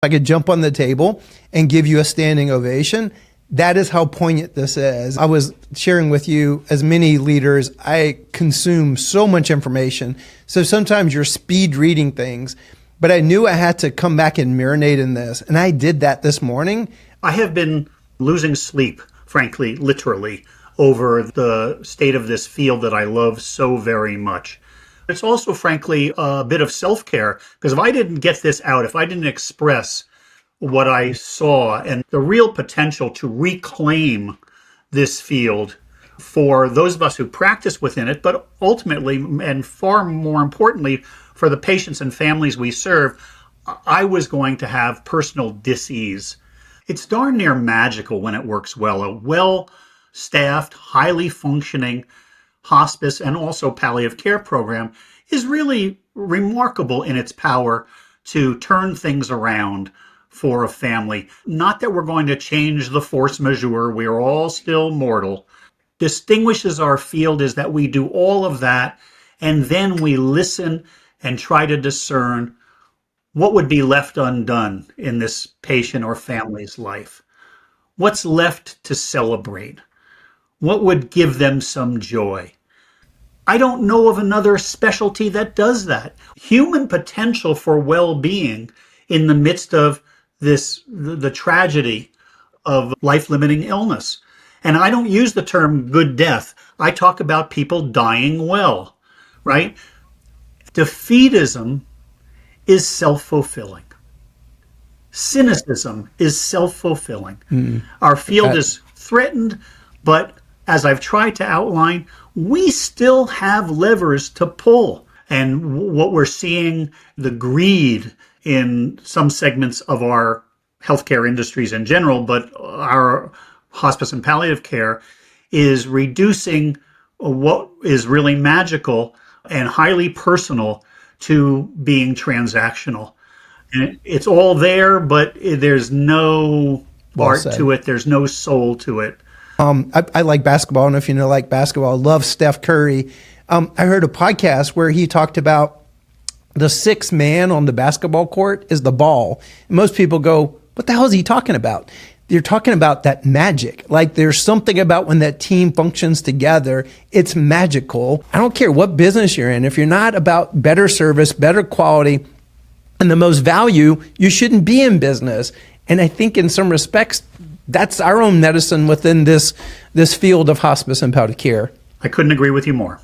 I could jump on the table and give you a standing ovation. That is how poignant this is. I was sharing with you, as many leaders, I consume so much information. So sometimes you're speed reading things, but I knew I had to come back and marinate in this. And I did that this morning. I have been losing sleep, frankly, literally, over the state of this field that I love so very much. It's also, frankly, a bit of self-care, because if I didn't get this out, if I didn't express what I saw and the real potential to reclaim this field for those of us who practice within it, but ultimately, and far more importantly, for the patients and families we serve, I was going to have personal dis-ease. It's darn near magical when it works well. A well-staffed, highly functioning hospice and also palliative care program is really remarkable in its power to turn things around for a family. Not that we're going to change the force majeure. We are all still mortal. Distinguishes our field is that we do all of that, and then we listen and try to discern what would be left undone in this patient or family's life. What's left to celebrate? What would give them some joy? I don't know of another specialty that does that. Human potential for well-being in the midst of the tragedy of life-limiting illness. And I don't use the term good death. I talk about people dying well, right? Defeatism is self-fulfilling. Cynicism is self-fulfilling. Our field is threatened, but as I've tried to outline, we still have levers to pull. And what we're seeing, the greed in some segments of our healthcare industries in general, but our hospice and palliative care, is reducing what is really magical and highly personal to being transactional. And it's all there, but there's no art to it. There's no soul to it. I like basketball. I don't know if you know, like basketball. I love Steph Curry. I heard a podcast where he talked about the sixth man on the basketball court is the ball. And most people go, what the hell is he talking about? You're talking about that magic. Like there's something about when that team functions together, it's magical. I don't care what business you're in. If you're not about better service, better quality, and the most value, you shouldn't be in business. And I think in some respects, that's our own medicine within this field of hospice and palliative care. I couldn't agree with you more.